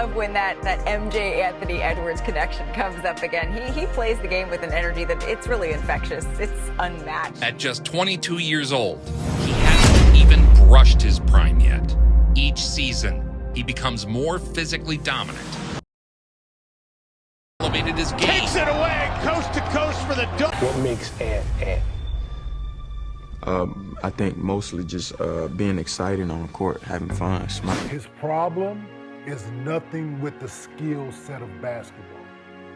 love when that MJ Anthony Edwards connection comes up again. He plays the game with an energy that it's really infectious. It's unmatched. At just 22 years old, he hasn't even brushed his prime yet. Each season, he becomes more physically dominant. Elevated his game. Takes it away, coast to coast for the dunk. What makes Ant Ant? I think mostly just being excited on the court, having fun. His problem is nothing with the skill set of basketball.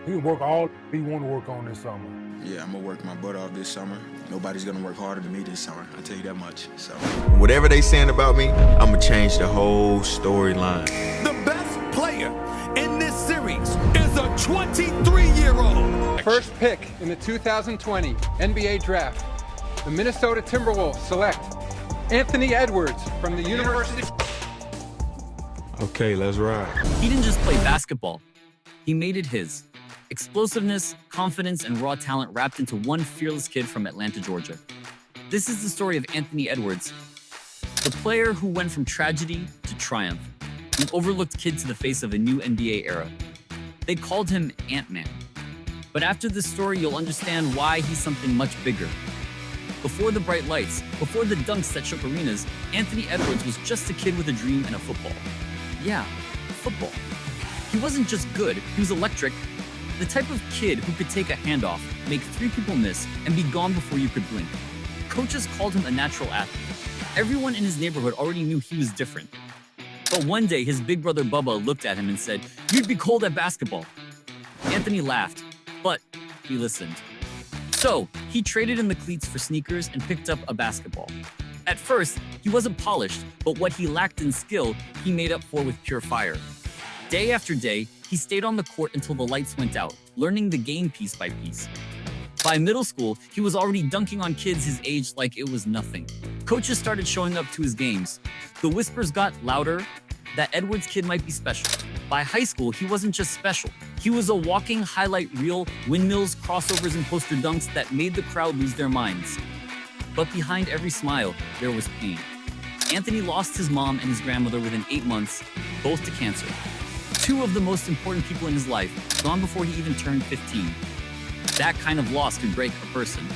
He can work all he want to work on this summer. Yeah, I'm gonna work my butt off this summer. Nobody's gonna work harder than me this summer. I tell you that much. So Whatever they saying about me, I'm gonna change the whole storyline. The best player in this series is a 23-year-old. First pick in the 2020 NBA Draft, the Minnesota Timberwolves select Anthony Edwards from the University. Okay, let's ride. He didn't just play basketball. He made it his. Explosiveness, confidence, and raw talent wrapped into one fearless kid from Atlanta, Georgia. This is the story of Anthony Edwards, the player who went from tragedy to triumph, an overlooked kid to the face of a new NBA era. They called him Ant-Man. But after this story, you'll understand why he's something much bigger. Before the bright lights, before the dunks that shook arenas, Anthony Edwards was just a kid with a dream and a football. Yeah, football. He wasn't just good, he was electric. The type of kid who could take a handoff, make 3 people miss, and be gone before you could blink. Coaches called him a natural athlete. Everyone in his neighborhood already knew he was different. But one day, his big brother Bubba looked at him and said, "You'd be cold at basketball." Anthony laughed, but he listened. So, he traded in the cleats for sneakers and picked up a basketball. At first, he wasn't polished, but what he lacked in skill, he made up for with pure fire. Day after day, he stayed on the court until the lights went out, learning the game piece by piece. By middle school, he was already dunking on kids his age like it was nothing. Coaches started showing up to his games. The whispers got louder that Edwards' kid might be special. By high school, he wasn't just special. He was a walking highlight reel, windmills, crossovers, and poster dunks that made the crowd lose their minds. But behind every smile, there was pain. Anthony lost his mom and his grandmother within 8 months, both to cancer. 2 of the most important people in his life, gone before he even turned 15. That kind of loss could break a person.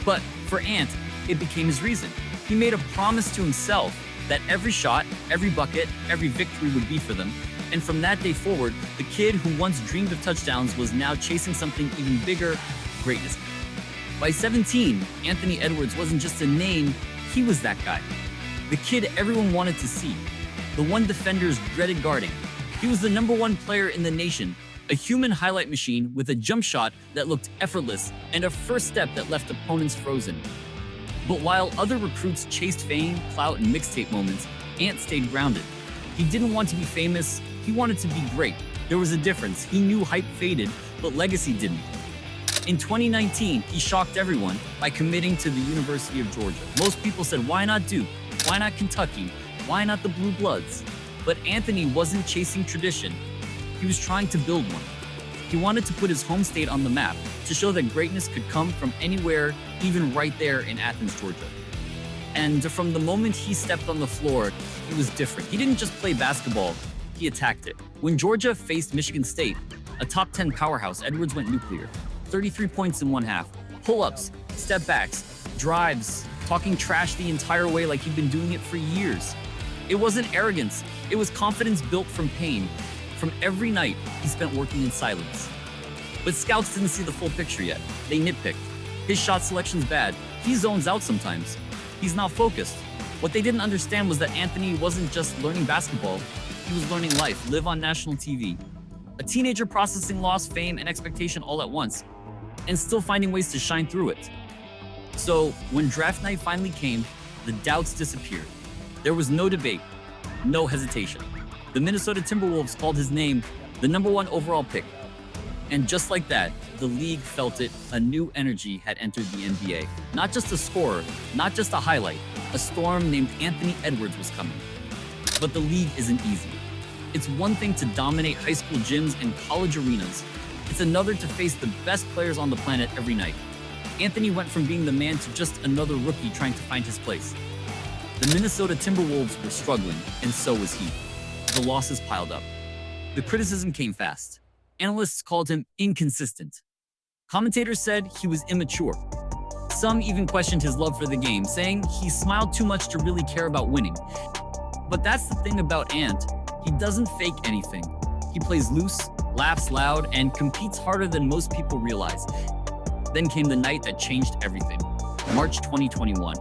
But for Ant, it became his reason. He made a promise to himself that every shot, every bucket, every victory would be for them. And from that day forward, the kid who once dreamed of touchdowns was now chasing something even bigger, greatness. By 17, Anthony Edwards wasn't just a name, he was that guy. The kid everyone wanted to see. The one defenders dreaded guarding. He was the #1 player in the nation, a human highlight machine with a jump shot that looked effortless and a first step that left opponents frozen. But while other recruits chased fame, clout, and mixtape moments, Ant stayed grounded. He didn't want to be famous, he wanted to be great. There was a difference. He knew hype faded, but legacy didn't. In 2019, he shocked everyone by committing to the University of Georgia. Most people said, why not Duke? Why not Kentucky? Why not the Blue Bloods? But Anthony wasn't chasing tradition. He was trying to build one. He wanted to put his home state on the map, to show that greatness could come from anywhere, even right there in Athens, Georgia. And from the moment he stepped on the floor, he was different. He didn't just play basketball, he attacked it. When Georgia faced Michigan State, a top 10 powerhouse, Edwards went nuclear. 33 points in one half, pull-ups, step backs, drives, talking trash the entire way like he'd been doing it for years. It wasn't arrogance, it was confidence built from pain. From every night, he spent working in silence. But scouts didn't see the full picture yet. They nitpicked. His shot selection's bad. He zones out sometimes. He's not focused. What they didn't understand was that Anthony wasn't just learning basketball, he was learning life, live on national TV. A teenager processing loss, fame, and expectation all at once, and still finding ways to shine through it. So, when draft night finally came, the doubts disappeared. There was no debate, no hesitation. The Minnesota Timberwolves called his name the #1 overall pick. And just like that, the league felt it. A new energy had entered the NBA. Not just a scorer, not just a highlight. A storm named Anthony Edwards was coming. But the league isn't easy. It's one thing to dominate high school gyms and college arenas. It's another to face the best players on the planet every night. Anthony went from being the man to just another rookie trying to find his place. The Minnesota Timberwolves were struggling, and so was he. The losses piled up. The criticism came fast. Analysts called him inconsistent. Commentators said he was immature. Some even questioned his love for the game, saying he smiled too much to really care about winning. But that's the thing about Ant. He doesn't fake anything. He plays loose, laughs loud, and competes harder than most people realize. Then came the night that changed everything. March 2021.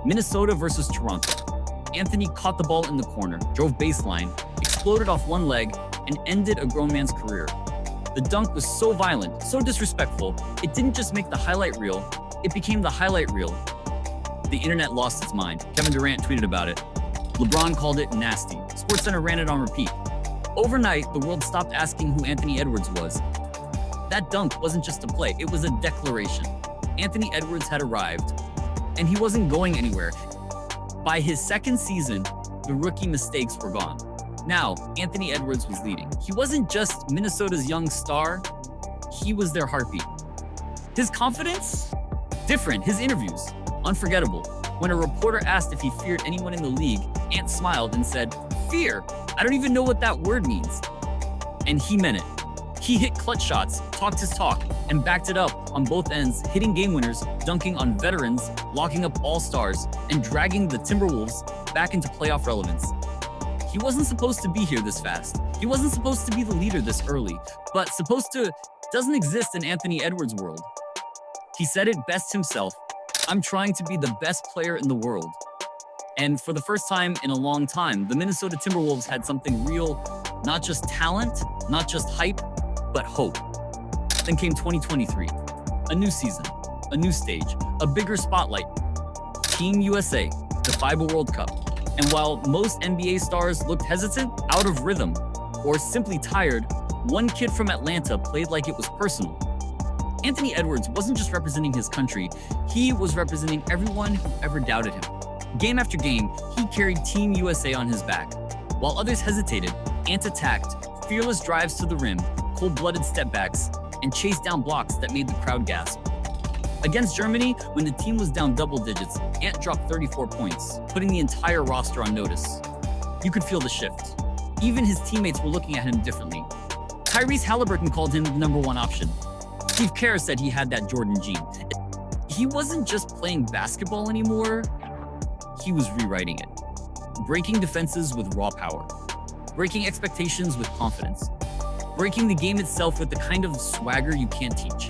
Minnesota versus Toronto. Anthony caught the ball in the corner, drove baseline, exploded off one leg, and ended a grown man's career. The dunk was so violent, so disrespectful, it didn't just make the highlight reel, it became the highlight reel. The internet lost its mind. Kevin Durant tweeted about it. LeBron called it nasty. SportsCenter ran it on repeat. Overnight, the world stopped asking who Anthony Edwards was. That dunk wasn't just a play, it was a declaration. Anthony Edwards had arrived, and he wasn't going anywhere. By his second season, the rookie mistakes were gone. Now, Anthony Edwards was leading. He wasn't just Minnesota's young star, he was their heartbeat. His confidence? Different. His interviews? Unforgettable. When a reporter asked if he feared anyone in the league, Ant smiled and said, "Fear? I don't even know what that word means." And he meant it. He hit clutch shots, talked his talk, and backed it up on both ends, hitting game winners, dunking on veterans, locking up all-stars, and dragging the Timberwolves back into playoff relevance. He wasn't supposed to be here this fast. He wasn't supposed to be the leader this early, but supposed to doesn't exist in Anthony Edwards' world. He said it best himself, "I'm trying to be the best player in the world." And for the first time in a long time, the Minnesota Timberwolves had something real, not just talent, not just hype, but hope. Then came 2023, a new season, a new stage, a bigger spotlight. Team USA, the FIBA World Cup. And while most NBA stars looked hesitant, out of rhythm, or simply tired, one kid from Atlanta played like it was personal. Anthony Edwards wasn't just representing his country, he was representing everyone who ever doubted him. Game after game, he carried Team USA on his back. While others hesitated, Ant attacked, fearless drives to the rim, cold-blooded step-backs, and chased down blocks that made the crowd gasp. Against Germany, when the team was down double digits, Ant dropped 34 points, putting the entire roster on notice. You could feel the shift. Even his teammates were looking at him differently. Tyrese Halliburton called him the #1 option. Steve Kerr said he had that Jordan gene. He wasn't just playing basketball anymore, he was rewriting it. Breaking defenses with raw power. Breaking expectations with confidence. Breaking the game itself with the kind of swagger you can't teach.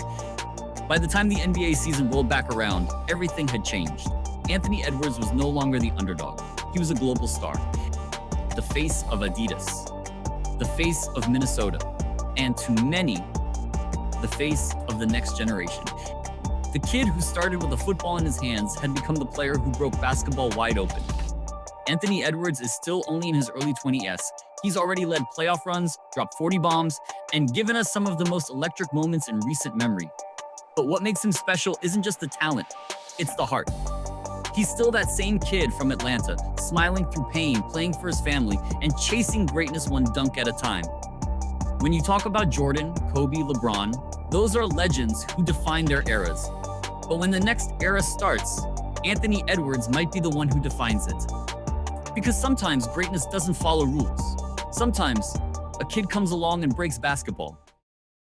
By the time the NBA season rolled back around, everything had changed. Anthony Edwards was no longer the underdog. He was a global star. The face of Adidas. The face of Minnesota. And to many, the face of the next generation. The kid who started with a football in his hands had become the player who broke basketball wide open. Anthony Edwards is still only in his early 20s. He's already led playoff runs, dropped 40 bombs, and given us some of the most electric moments in recent memory. But what makes him special isn't just the talent, it's the heart. He's still that same kid from Atlanta, smiling through pain, playing for his family, and chasing greatness one dunk at a time. When you talk about Jordan, Kobe, LeBron, those are legends who define their eras. But when the next era starts, Anthony Edwards might be the one who defines it. Because sometimes greatness doesn't follow rules. Sometimes a kid comes along and breaks basketball.